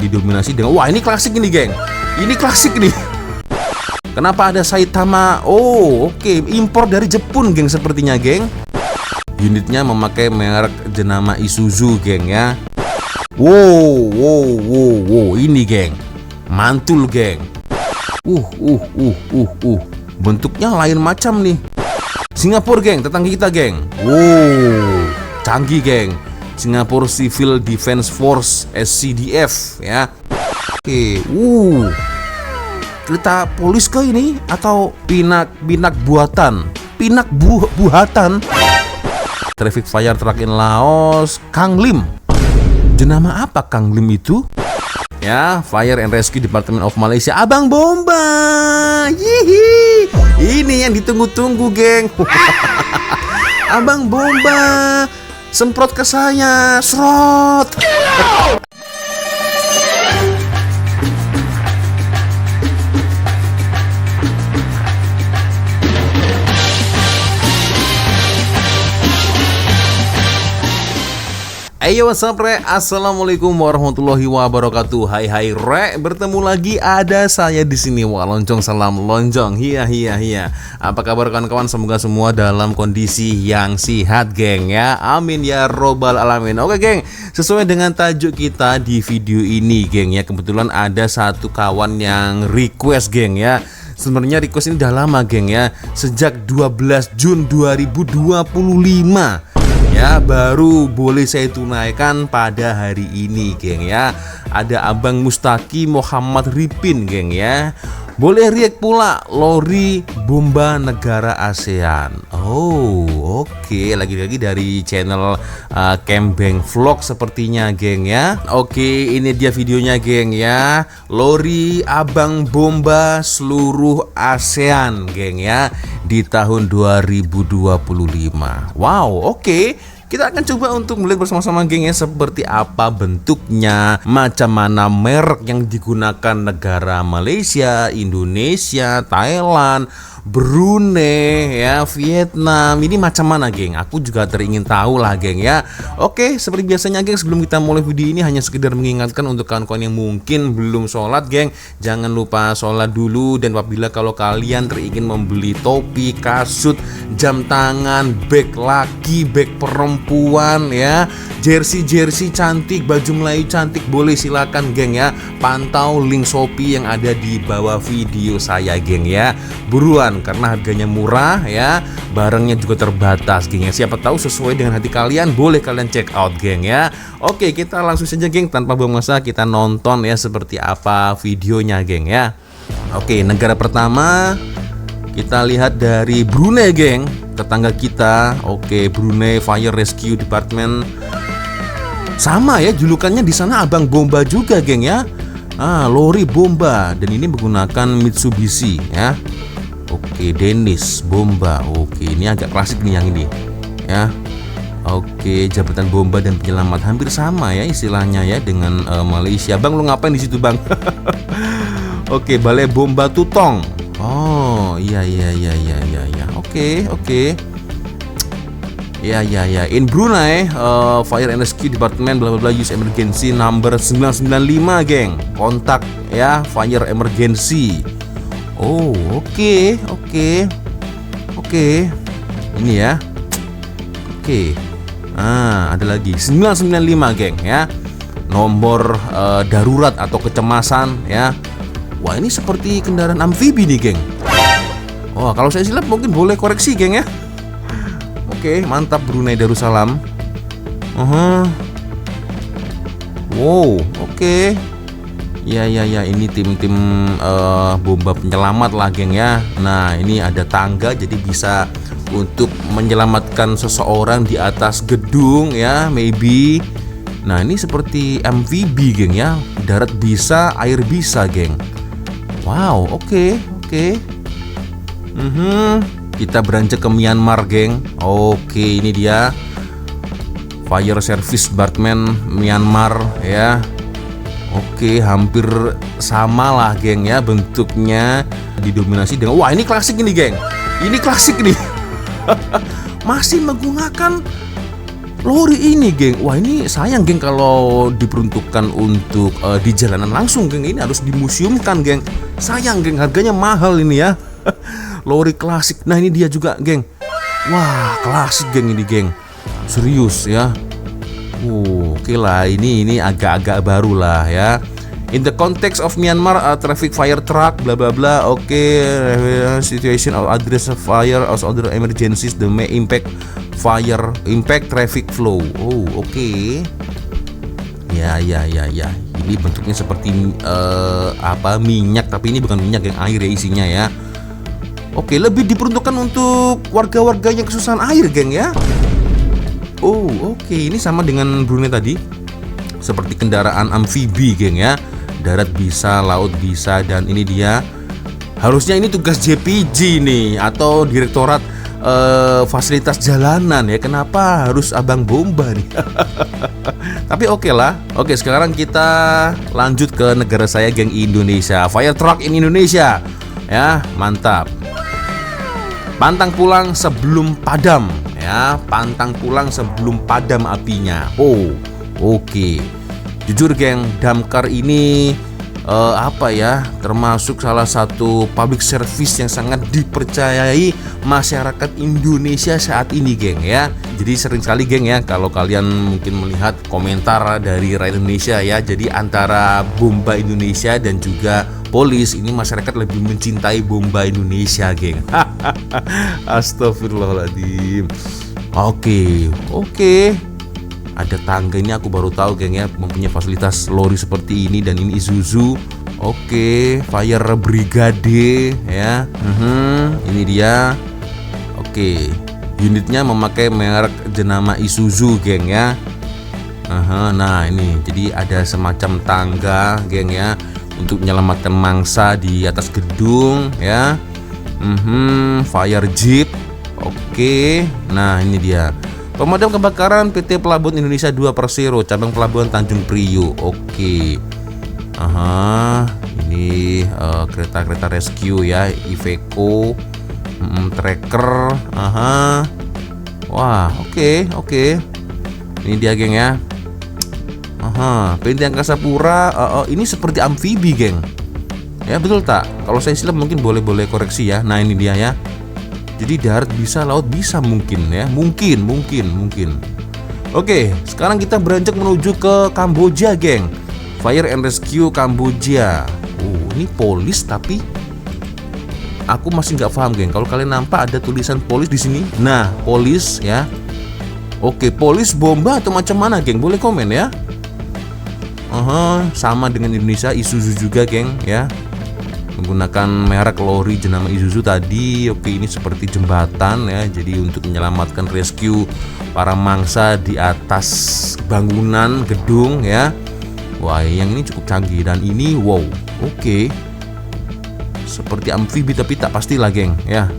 didominasi dengan, wah ini klasik ini geng, ini klasik nih. Kenapa ada Saitama? Oh oke, impor dari Jepun geng sepertinya geng. Unitnya memakai merek jenama Isuzu geng ya. Wow, ini geng, mantul geng. Bentuknya lain macam nih. Singapura geng, tetangga kita geng. Wow, canggih geng. Singapore Civil Defense Force SCDF ya. Oke, kereta polis ke ini atau pinak buatan? Pinak buatan. Traffic Fire Truck in Laos, Kang Lim. Jenama apa Kang Lim itu? Ya, Fire and Rescue Department of Malaysia, Abang Bomba. Yihi. Ini yang ditunggu-tunggu, geng. Abang Bomba. Semprot ke saya, serot. Ayo what's up re, assalamualaikum warahmatullahi wabarakatuh. Hai re, bertemu lagi ada saya di sini. Wah loncong salam lonjong, hiya. Apa kabar kawan-kawan? Semoga semua dalam kondisi yang sehat geng ya. Amin ya robbal alamin. Oke geng, sesuai dengan tajuk kita di video ini geng ya. Kebetulan ada satu kawan yang request geng ya. Sebenarnya request ini udah lama geng ya. Sejak 12 Jun 2025. Ya, baru boleh saya tunaikan pada hari ini geng ya. Ada Abang Mustaki Muhammad Ripin geng ya. Boleh react pula lori bomba negara ASEAN. Oh oke, lagi-lagi dari channel Kembeng Vlog sepertinya geng ya. Oke, ini dia videonya geng ya. Lori abang bomba seluruh ASEAN geng ya di tahun 2025. Wow, oke. Kita akan coba untuk melihat bersama-sama geng ya, seperti apa bentuknya, macam mana merek yang digunakan negara Malaysia, Indonesia, Thailand, Brunei ya, Vietnam. Ini macam mana geng? Aku juga teringin tahu lah geng ya. Oke, seperti biasanya geng, sebelum kita mulai video ini hanya sekedar mengingatkan untuk kawan-kawan yang mungkin belum sholat geng, jangan lupa sholat dulu. Dan apabila kalau kalian teringin membeli topi, kasut, jam tangan, bag laki, bag perempuan ya, jersey cantik, baju Melayu cantik, boleh silakan geng ya. Pantau link Shopee yang ada di bawah video saya geng ya. Buruan, karena harganya murah ya, barangnya juga terbatas geng ya. Siapa tahu sesuai dengan hati kalian, boleh kalian check out geng ya. Oke, kita langsung saja geng, tanpa buang masa kita nonton ya seperti apa videonya geng ya. Oke, negara pertama kita lihat dari Brunei geng, tetangga kita. Oke, Brunei Fire Rescue Department. Sama ya julukannya di sana Abang Bomba juga geng ya. Lori bomba, dan ini menggunakan Mitsubishi ya. Oke, Dennis bomba. Oke, ini agak klasik nih yang ini ya. Oke, jabatan bomba dan penyelamat hampir sama ya istilahnya ya dengan Malaysia. Bang, lu ngapain di situ bang? Oke, Balai Bomba Tutong. Oh iya. Oke. Ya. In Brunei, Fire and Rescue Department bla bla use emergency number 995 geng. Kontak ya, fire emergency. Oh, oke. Ini ya. Oke. Ada lagi 995 geng ya. Nomor darurat atau kecemasan ya. Wah, ini seperti kendaraan amfibi nih geng. Wah, kalau saya silap mungkin boleh koreksi geng ya. Oke, mantap Brunei Darussalam. Wow, oke. Ya, ini tim-tim bomba penyelamat lah geng ya. Nah, ini ada tangga jadi bisa untuk menyelamatkan seseorang di atas gedung ya, maybe. Nah, ini seperti amfibi geng ya. Darat bisa, air bisa geng. Wow, oke. Kita beranjak ke Myanmar geng. Oke, ini dia Fire Service Department Myanmar ya. Oke, hampir sama lah geng ya, bentuknya didominasi dengan, wah ini klasik ini geng. Ini klasik nih. Masih menggunakan lori ini, geng. Wah, ini sayang, geng, kalau diperuntukkan untuk di jalanan langsung, geng. Ini harus dimuseumkan, geng. Sayang, geng, harganya mahal ini ya. Lori klasik. Nah, ini dia juga, geng. Wah, klasik, geng, ini, geng. Serius ya. Oke lah, ini agak-agak baru lah ya. In the context of Myanmar, traffic fire truck, bla bla bla. Oke, situation or address of fire or other emergencies that may impact traffic flow. Oh, oke. Ya. Ini bentuknya seperti minyak, tapi ini bukan minyak, yang air ya isinya ya. Oke, lebih diperuntukkan untuk warga-warga yang kesusahan air, geng ya. Oh, oke. Ini sama dengan Brunei tadi. Seperti kendaraan amfibi, geng ya. Darat bisa, laut bisa, dan ini dia. Harusnya ini tugas JPJ nih, atau Direktorat Fasilitas Jalanan ya. Kenapa harus Abang Bomba nih? Tapi oke lah. Oke, sekarang kita lanjut ke negara saya, geng, Indonesia. Fire truck in Indonesia. Ya, mantap. Pantang pulang sebelum padam. Ya, pantang pulang sebelum padam apinya. Oh, oke. Jujur, geng, damkar ini termasuk salah satu public service yang sangat dipercayai masyarakat Indonesia saat ini, geng ya. Jadi sering sekali, geng ya, kalau kalian mungkin melihat komentar dari rakyat Indonesia ya, jadi antara Bomba Indonesia dan juga Polis, ini masyarakat lebih mencintai Bomba Indonesia, geng. Astagfirullahaladzim. Oke. Ada tangga, ini aku baru tahu, geng ya, mempunyai fasilitas lori seperti ini, dan ini Isuzu. Oke, Fire Brigade ya. Ini dia. Oke, unitnya memakai merek jenama Isuzu, geng ya. Nah, ini jadi ada semacam tangga, geng ya, untuk menyelamatkan mangsa di atas gedung ya. Fire Jeep. Oke. Nah, ini dia. Pemadam kebakaran PT Pelabuhan Indonesia 2 Persero, cabang Pelabuhan Tanjung Priok. Oke. Ini kereta-kereta rescue ya, Iveco, tracker. Wah, oke. Ini dia, geng ya. PT Angkasa Pura. Ini seperti amfibi, geng. Ya, betul tak? Kalau saya silap mungkin boleh koreksi ya. Nah, ini dia ya. Jadi darat bisa, laut bisa, mungkin ya. Mungkin. Oke, sekarang kita beranjak menuju ke Kamboja, geng. Fire and Rescue Kamboja. Ini polis, tapi aku masih nggak paham, geng. Kalau kalian nampak ada tulisan polis di sini. Nah, polis ya. Oke, polis bomba atau macam mana, geng? Boleh komen ya. Sama dengan Indonesia, Isuzu juga, geng ya. Menggunakan merek lori jenama Isuzu tadi. Oke, ini seperti jembatan ya. Jadi untuk menyelamatkan rescue para mangsa di atas bangunan gedung ya. Wah, yang ini cukup canggih, dan ini wow. Oke. Seperti amfibi tapi tak pastilah, geng ya.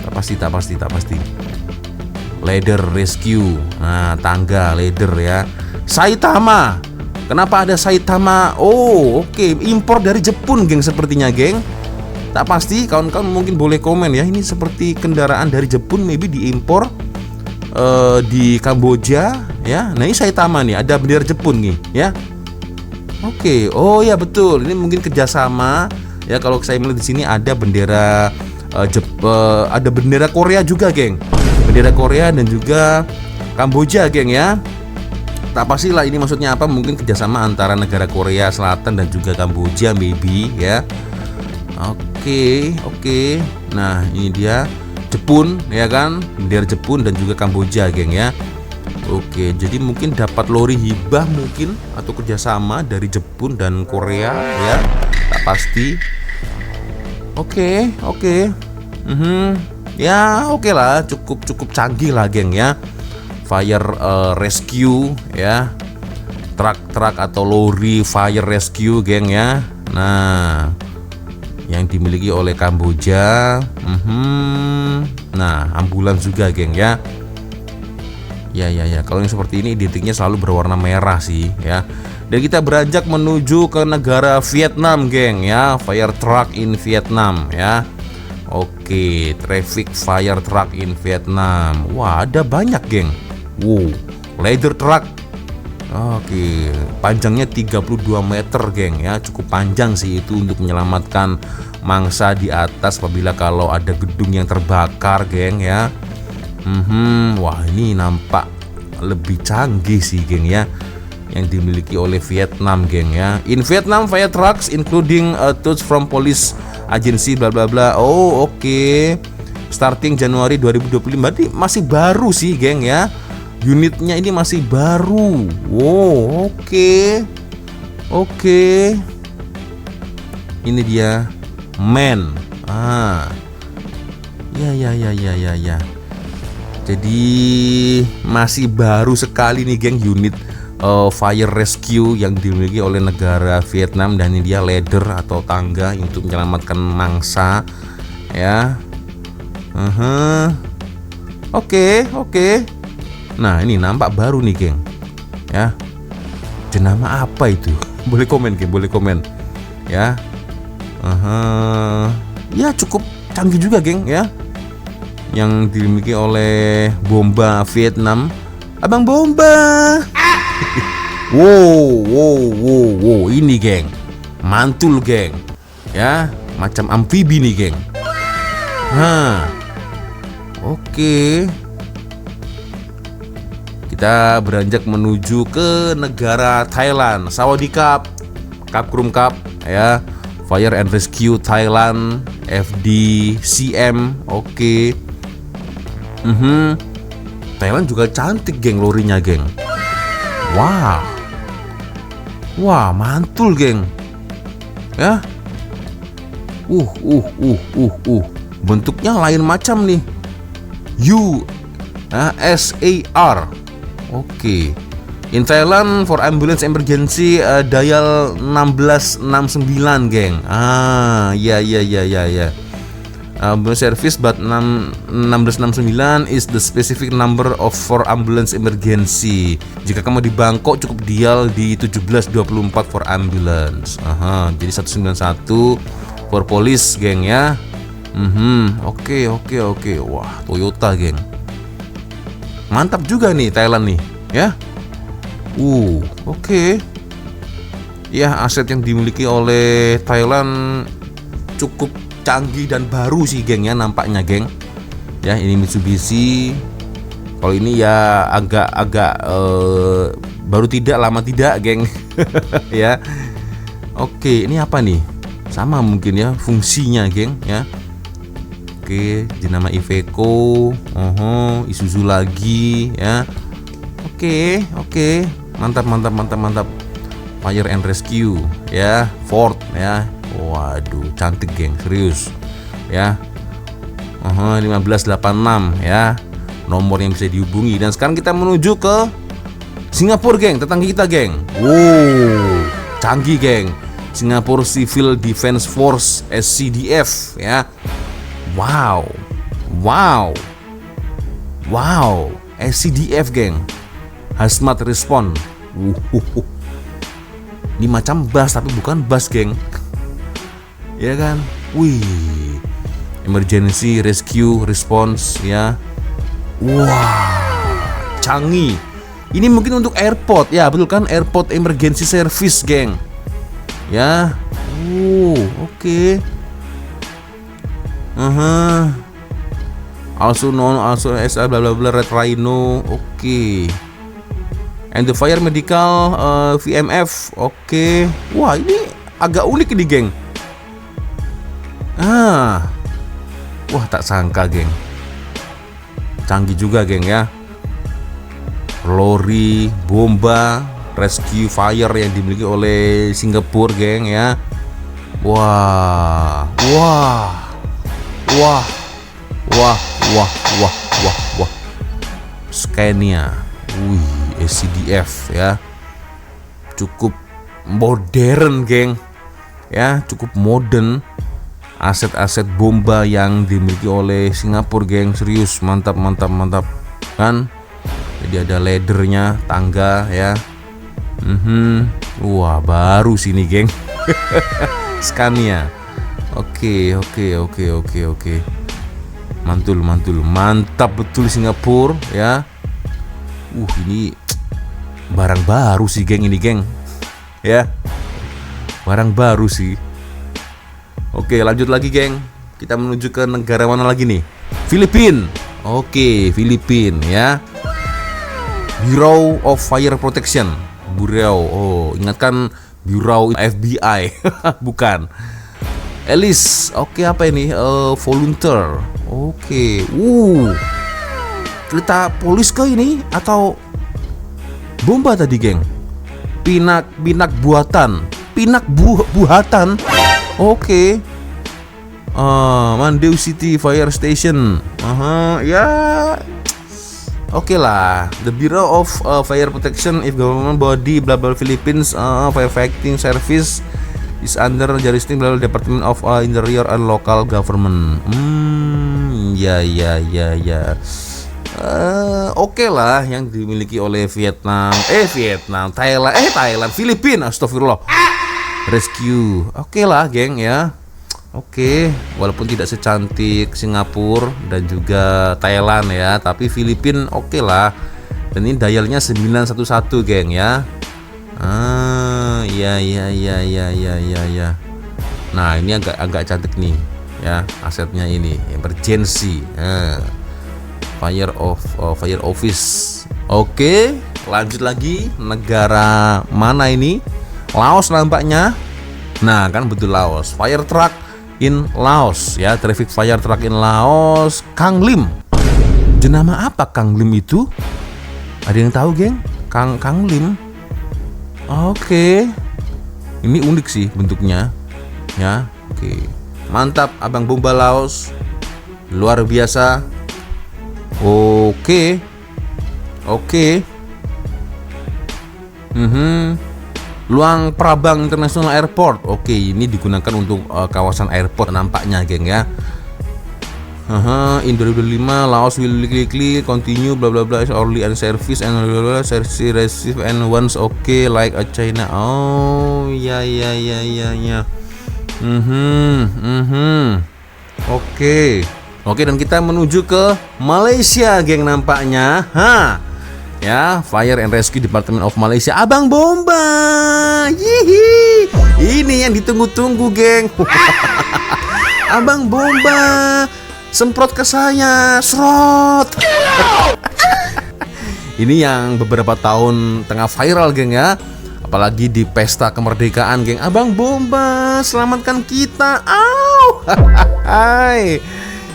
Tak pasti. Ladder rescue. Nah, tangga ladder ya. Saitama. Kenapa ada Saitama? Oh, oke. Impor dari Jepun, geng, sepertinya, geng. Tak pasti, kawan-kawan mungkin boleh komen ya. Ini seperti kendaraan dari Jepun, maybe diimpor di Kamboja ya. Nah, ini Saitama nih, ada bendera Jepun nih ya. Oke. Oh ya, betul. Ini mungkin kerjasama ya. Kalau saya melihat di sini ada bendera ada bendera Korea juga, geng. Bendera Korea dan juga Kamboja, geng ya. Tak pastilah ini maksudnya apa, mungkin kerjasama antara negara Korea Selatan dan juga Kamboja maybe ya. Oke. Nah, ini dia Jepun ya kan, bendera Jepun dan juga Kamboja, geng ya. Oke, jadi mungkin dapat lori hibah mungkin, atau kerjasama dari Jepun dan Korea ya. Tak pasti. Oke. Ya oke lah, cukup canggih lah, geng ya. Fire rescue ya, truk atau lori fire rescue, geng ya. Nah, yang dimiliki oleh Kamboja. Nah, ambulans juga, geng ya. Ya. Kalau yang seperti ini identiknya selalu berwarna merah sih ya. Dan kita beranjak menuju ke negara Vietnam, geng ya. Fire truck in Vietnam ya. Oke, traffic fire truck in Vietnam. Wah, ada banyak, geng. Wow, Ladder truck. Oke, panjangnya 32 meter, geng ya. Cukup panjang sih itu untuk menyelamatkan mangsa di atas apabila kalau ada gedung yang terbakar, geng ya. Wah, ini nampak lebih canggih sih, geng ya, yang dimiliki oleh Vietnam, geng ya. In Vietnam, fire trucks including tools from police agency bla bla bla. Oh, oke. Starting Januari 2025. Berarti masih baru sih, geng ya. Unitnya ini masih baru. Wow, oke. Ini dia man. Ya. Jadi masih baru sekali nih, geng, unit fire rescue yang dimiliki oleh negara Vietnam. Dan ini dia ladder atau tangga untuk menyelamatkan mangsa ya. Oke. Nah, ini nampak baru nih, geng ya. Jenama apa itu? Boleh komen, geng, boleh komen ya. Ya cukup canggih juga, geng ya, yang dimiliki oleh bomba Vietnam. Abang bomba. Wow, ini, geng, mantul, geng ya, macam amfibi nih, geng. Oke. Kita beranjak menuju ke negara Thailand. Sawadee-krap, Kapkrum Kap ya. Fire and Rescue Thailand, FDCM. Oke. Thailand juga cantik, geng, lorinya, geng. Wah, mantul, geng ya. Bentuknya lain macam nih. SAR. Oke. In Thailand for ambulance emergency dial 1669, geng. Ya. Ambulance service but 1669 is the specific number of for ambulance emergency. Jika kamu di Bangkok cukup dial di 1724 for ambulance. Jadi 191 for police, geng ya. Oke. Wah, Toyota, geng. Mantap juga nih Thailand nih ya. Oke. Ya, aset yang dimiliki oleh Thailand cukup canggih dan baru sih, geng ya, nampaknya, geng. Ya, ini Mitsubishi. Kalau ini ya agak baru tidak, lama tidak, geng. Ya. Oke, ini apa nih? Sama mungkin ya fungsinya, geng ya. Oke, dinama Iveco. Isuzu lagi ya. Oke. Mantap. Fire and Rescue ya, Ford ya. Waduh, cantik, geng, serius ya. 1586 ya, nomor yang bisa dihubungi. Dan sekarang kita menuju ke Singapura, geng, tetangga kita, geng. Canggih, geng. Singapore Civil Defense Force, SCDF ya. Wow, SCDF, geng. Hazmat Response. Ini macam bus tapi bukan bus, geng. Ya kan? Emergency Rescue Response ya. Canggih. Ini mungkin untuk airport ya, betul kan? Airport Emergency Service, geng. Ya. Oke. Also known also as bla bla bla Red Rhino. Oke. And the Fire Medical VMF. Oke. Wah, ini agak unik ini, geng. Wah, tak sangka, geng. Canggih juga, geng ya. Lori bomba rescue fire yang dimiliki oleh Singapura, geng ya. Wah. Scania. SCDF ya. Cukup modern, geng. Ya, cukup modern. Aset-aset bomba yang dimiliki oleh Singapura, geng. Serius, mantap kan. Jadi ada laddernya, tangga ya. Wah, baru sini, geng. Scania. Oke. Mantul. Mantap betul Singapura ya. Ini barang baru sih geng ini geng. Ya. Barang baru sih. Oke, lanjut lagi geng. Kita menuju ke negara mana lagi nih? Filipina. Oke, Filipina ya. Bureau of Fire Protection. Bureau. Oh, ingatkan Bureau FBI. Bukan. Elis. Oke, apa ini? Volunteer. Oke. Kereta polis kah ini atau bomba tadi, geng? Pinak buatan. Pinak buatan. Oke. Mandeu City Fire Station. Ya. Oke lah. The Bureau of Fire Protection is government body bla bla Philippines firefighting service is under jurisdiction bla Department of Interior and Local Government. Ya. Oke lah, yang dimiliki oleh Thailand, Filipina, astagfirullah. Rescue. Oke lah, geng ya. Oke, walaupun tidak secantik Singapura dan juga Thailand ya, tapi Filipina oke lah. Dan ini dialnya 911, geng ya. Ya. Nah, ini agak cantik nih ya, asetnya ini emergency. Fire office. Oke, lanjut lagi. Negara mana ini? Laos nampaknya. Nah, kan betul Laos. Fire truck in Laos ya, traffic fire truck in Laos. Kang Lim. Jenama apa Kang Lim itu? Ada yang tahu, geng? Kang Lim. Oke. Ini unik sih bentuknya. Ya, oke. Mantap Abang Bomba Laos. Luar biasa. Oke. Luang Prabang International Airport. Oke, ini digunakan untuk kawasan airport nampaknya, geng ya. In 2005 Laos will likely continue bla bla bla early and service and bla bla service receive and once like a China. Oh, ya. Oke, dan kita menuju ke Malaysia, geng nampaknya. Ya, Fire and Rescue Department of Malaysia. Abang Bomba. Yihi. Ini yang ditunggu-tunggu, geng. Abang Bomba. Semprot ke saya, serot. Ini yang beberapa tahun tengah viral, geng ya. Apalagi di pesta kemerdekaan, geng. Abang Bomba, selamatkan kita. Au. Hai.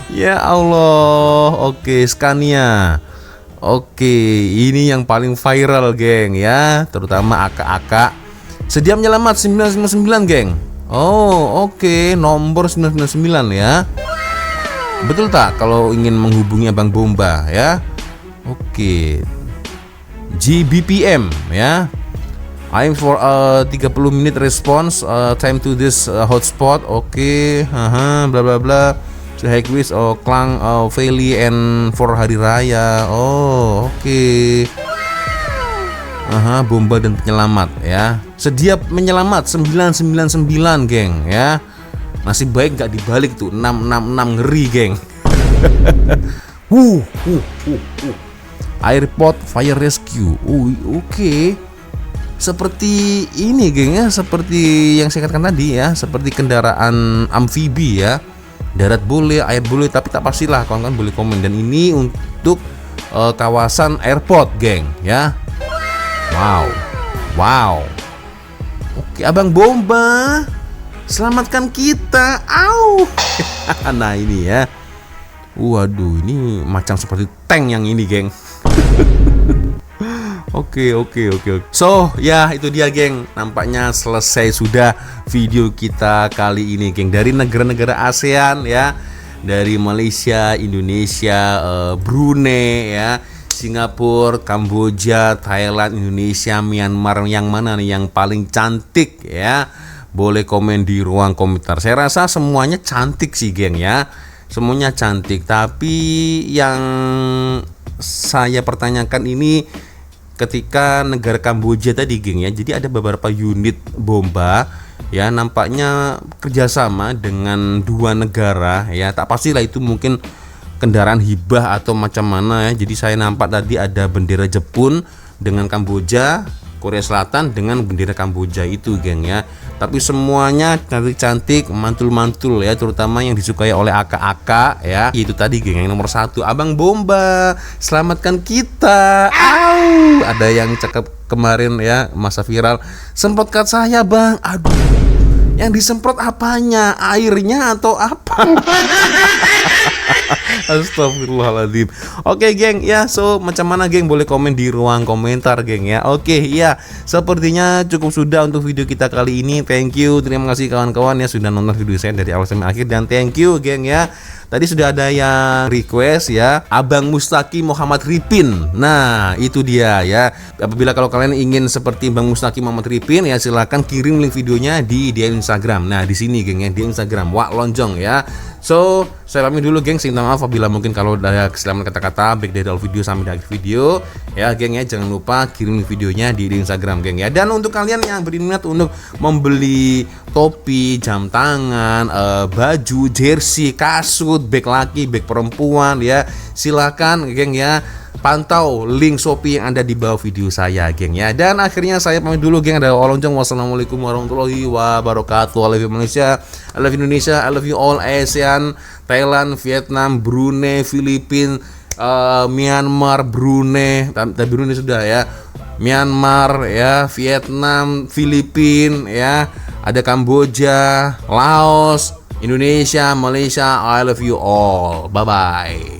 Ya Allah. Oke, Scania. Oke, ini yang paling viral, geng ya, terutama AK-AK. Sedia menyelamat 999, geng. Oh, oke, nomor 999 ya. Betul tak kalau ingin menghubungi Abang Bomba ya? Oke. GBPM ya. I'm for 30 minute response time to this hotspot. Oke, bla bla bla. Higwis Klang Valley and for hari raya. Oh, oke. Bomba dan penyelamat ya. Sedia menyelamat 999, geng ya. Nasib baik gak dibalik tuh 666, ngeri, geng. Airport Fire Rescue. Oke. Seperti ini, geng ya, seperti yang saya katakan tadi ya, seperti kendaraan amfibi ya. Darat boleh, air boleh, tapi tak pastilah, kawan-kawan boleh komen. Dan ini untuk kawasan airport, geng ya. Wow. Oke, Abang Bomba, selamatkan kita. Au. Nah, ini ya. Waduh, ini macam seperti tank yang ini, geng. Oke. So, ya itu dia, geng. Nampaknya selesai sudah video kita kali ini, geng. Dari negara-negara ASEAN ya. Dari Malaysia, Indonesia, Brunei ya, Singapura, Kamboja, Thailand, Indonesia, Myanmar. Yang mana nih yang paling cantik ya? Boleh komen di ruang komentar. Saya rasa semuanya cantik sih, geng ya. Semuanya cantik, tapi yang saya pertanyakan ini ketika negara Kamboja tadi, geng ya. Jadi ada beberapa unit bomba ya, nampaknya kerjasama dengan dua negara ya. Tak pastilah itu mungkin kendaraan hibah atau macam mana ya. Jadi saya nampak tadi ada bendera Jepun dengan Kamboja, Korea Selatan dengan bendera Kamboja itu, geng ya. Tapi semuanya cantik-cantik, mantul-mantul ya, terutama yang disukai oleh aka-aka ya. Itu tadi, geng, yang nomor 1 Abang Bomba, selamatkan kita. Au, ada yang cakep kemarin ya, masa viral, semprotkan saya bang. Aduh, yang disemprot apanya? Airnya atau apa? Astagfirullahaladzim. Oke geng ya, so macam mana geng, boleh komen di ruang komentar geng ya. Oke ya, sepertinya cukup sudah untuk video kita kali ini. Thank you, terima kasih kawan-kawan ya sudah nonton video saya dari awal sampai akhir, dan thank you geng ya. Tadi sudah ada yang request ya, Abang Mustaki Muhammad Ripin. Nah itu dia ya. Apabila kalau kalian ingin seperti Bang Mustaki Muhammad Ripin ya, silahkan kirim link videonya di DM Instagram. Nah di sini geng ya, di Instagram Wak Lonjong ya. So saya pamit dulu geng, minta maaf apabila mungkin kalau ada kesalahan kata-kata baik dari awal video sampai di akhir video ya geng ya. Jangan lupa kirim videonya di Instagram geng ya. Dan untuk kalian yang berminat untuk membeli topi, jam tangan, baju, jersey, kasut, bag laki, bag perempuan ya, silakan geng ya, pantau link Shopee yang ada di bawah video saya geng ya. Dan akhirnya saya pamit dulu geng, ada Lonjong. Wassalamualaikum warahmatullahi wabarakatuh. I love you Malaysia, I love you Indonesia, I love you all ASEAN, Thailand, Vietnam, Brunei, Filipina, Myanmar, Brunei, tapi Brunei sudah ya, Myanmar ya, Vietnam, Filipina ya, ada Kamboja, Laos, Indonesia, Malaysia. I love you all. Bye bye.